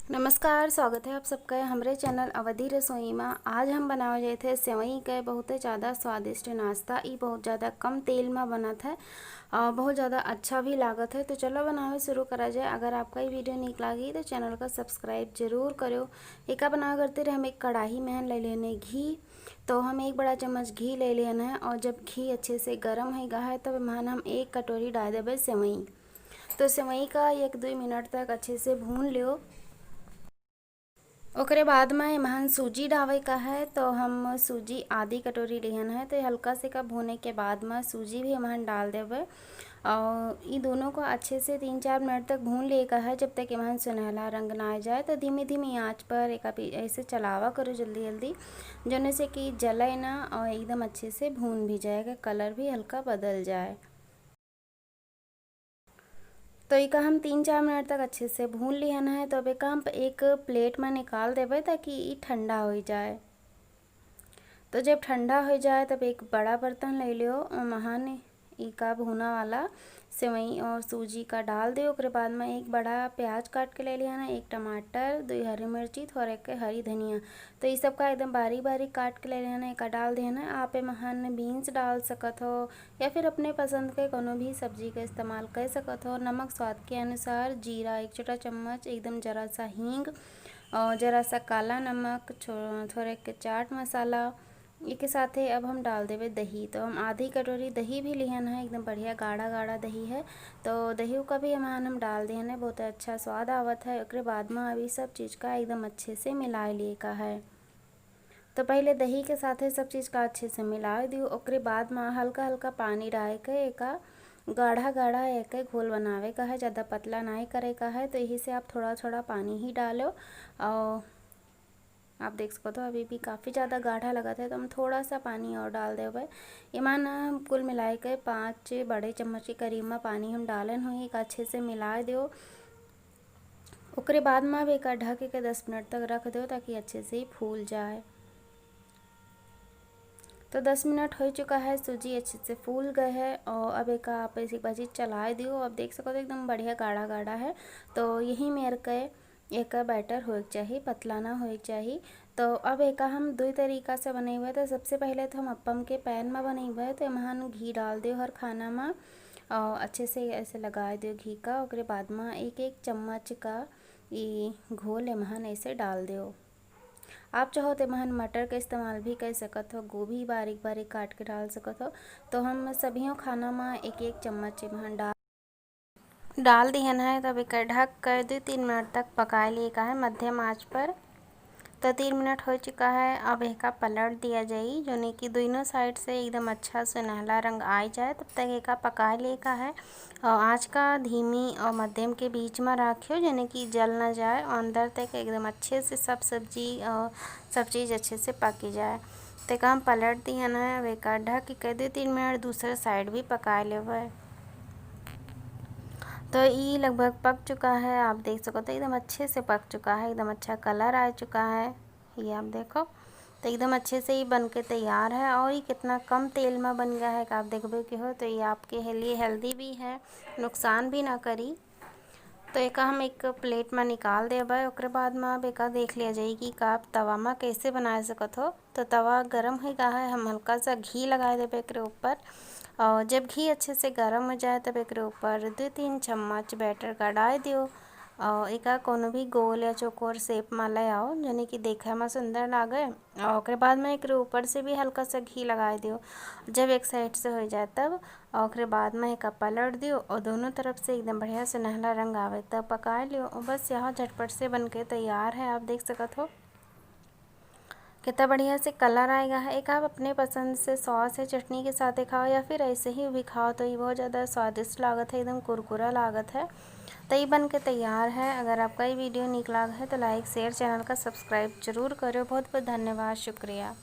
नमस्कार, स्वागत है आप सबका हमारे चैनल अवधि रसोई में। आज हम बनावे जाए थे सेवई के बहुत ज़्यादा स्वादिष्ट नाश्ता। ये बहुत ज़्यादा कम तेल में बना था और बहुत ज़्यादा अच्छा भी लागत है। तो चलो बनावे शुरू करा जाए। अगर आपका ये वीडियो निक लगी तो चैनल का सब्सक्राइब जरूर करो। एक बना करते रहे हम एक कढ़ाई में ले लेने घी। तो हम एक बड़ा चम्मच घी ले लेना है और जब घी अच्छे से गर्म है गया है तब हम एक कटोरी डाल देवे सेवई। तो सेवई का 1-2 मिनट तक अच्छे से भून लियो। ओकरे बाद में एमहन सूजी डावे का है। तो हम सूजी आधी कटोरी लेहन है। तो हल्का से का भूने के बाद में सूजी भी एमहन डाल देवे और ये दोनों को अच्छे से 3-4 मिनट तक भून लेगा है जब तक एमहन सुनहला रंग ना आ जाए। तो धीमी धीमी आंच पर एक ऐसे चलावा करो जल्दी जल्दी, जोने से कि जले ना और एकदम अच्छे से भून भी जाएगा, कलर भी हल्का बदल जाए। तो एक हम 3-4 मिनट तक अच्छे से भून लिया है। तो अब एक हम एक प्लेट में निकाल देवे ताकि ये ठंडा हो जाए। तो जब ठंडा हो जाए तब एक बड़ा बर्तन ले लियो और महान का भुना वाला सेवई और सूजी का डाल दियो। उसके बाद में एक बड़ा प्याज काट के ले लिया ना, एक टमाटर, 2 हरी मिर्ची, थोड़ा एक हरी धनिया। तो ये सब का एकदम बारीक बारीक काट के ले लेना, एक डाल देना। आप महान बीन्स डाल सकत हो या फिर अपने पसंद के कोनो भी सब्जी का इस्तेमाल कर सकत हो। नमक स्वाद के अनुसार, जीरा 1 छोटा चम्मच, एकदम जरा सा हींग और जरा सा काला नमक, थोड़े के चाट मसाला। एक साथ ही अब हम डाल देवे दही। तो हम आधी कटोरी दही भी लिहन है, एकदम बढ़िया गाढ़ा गाढ़ा दही है। तो दही का भी हम डाल दिहन है, बहुत अच्छा स्वाद आवत है। उसके बाद में अभी सब चीज़ का एकदम अच्छे से मिला लिए का है। तो पहले दही के साथ सब चीज़ का अच्छे से मिला दियो। उसके बाद में हल्का हल्का पानी डाल के एक गाढ़ा गाढ़ा एक घोल बनावे का है, ज़्यादा पतला नहीं करे का है। तो यही से आप थोड़ा थोड़ा पानी ही डालो और आप देख सकते हो अभी भी काफ़ी ज़्यादा गाढ़ा लगा था। तो हम थोड़ा सा पानी और डाल देवे। ईमान कुल मिलाए के 5 बड़े चम्मच के करीब में पानी हम डालन हुई, एक अच्छे से मिला दो। उसके बाद में अब एक ढक के 10 मिनट तक रख दो ताकि अच्छे से फूल जाए। तो 10 मिनट हो चुका है, सूजी अच्छे से फूल गए है और अब एक आप ऐसी बाजी चला दियो। अब देख सको तो एकदम बढ़िया गाढ़ा गाढ़ा है। तो यही मेरे के एक बैटर हो चाहिए, पतला ना हो चाहिए। तो अब एक हम 2 तरीका से बनेबे। तो सबसे पहले तो हम अप्पम के पैन में बनेबे। तो एमहन घी डाल दियो हर खाना में और अच्छे से ऐसे लगा दियो घी का। उसके बाद में 1-1 चम्मच का ये घोल एमहन ऐसे डाल दियो। आप चाहो तो एमहन मटर का इस्तेमाल भी कर सकत हो, गोभी बारीक बारीक काट के डाल सकत हो। तो हम सभी खाना में 1-1 चम्मच एमहन डाल दिहन है। तब एक ढक कर 2-3 मिनट तक पका लिए का है मध्यम आंच पर। तो 3 मिनट हो चुका है। अब एक पलट दिया जाए जो कि दोनों साइड से एकदम अच्छा सुनहला रंग आ जाए तब तक एक पका लिए का है। और आँच का धीमी और मध्यम के बीच में रखियो यानी कि जल ना जाए और अंदर तक एकदम अच्छे से सब सब्जी और सब चीज़ अच्छे से पकी जाए। तो हम पलट दिया है। अब एक ढक के 2-3 मिनट दूसरे साइड भी पका लेवे। तो ये लगभग पक चुका है, आप देख सको तो एकदम अच्छे से पक चुका है, एकदम अच्छा कलर आ चुका है। ये आप देखो तो एकदम अच्छे से ही बन के तैयार है और ये कितना कम तेल में बन गया है कि आप देखो कि हो। तो ये आपके लिए हेल्दी भी है, नुकसान भी ना करी। तो एक हम एक प्लेट में निकाल देवे। उसके बाद में अब एक देख लिया जाए कि आप तवा में कैसे बना सकत हो। तो तवा गरम हो गया है, हम हल्का सा घी लगा देवे एक ऊपर और जब घी अच्छे से गर्म हो जाए तब एक ऊपर 2-3 चम्मच बैटर का डाल दियो और एक कोनो भी गोल या चौकोर शेप में ले आओ यानी कि देखे में सुंदर लगे। और उसके बाद में एक ऊपर से भी हल्का सा घी लगा दियो। जब एक साइड से हो जाए तब और उसके बाद में एक पलट दियो और दोनों तरफ से एकदम बढ़िया सुनहला रंग आवे तब पका लियो और बस यहाँ झटपट से बन के तैयार है। आप देख सकत हो कितना बढ़िया से कलर आएगा है। एक आप अपने पसंद से सॉस या चटनी के साथ खाओ या फिर ऐसे ही भी खाओ तो ये बहुत ज़्यादा स्वादिष्ट लागत है, एकदम कुरकुरा लागत है। तो ये बन के तैयार है। अगर आपका ये वीडियो निक लगा है तो लाइक शेयर चैनल का सब्सक्राइब जरूर करो। बहुत बहुत धन्यवाद, शुक्रिया।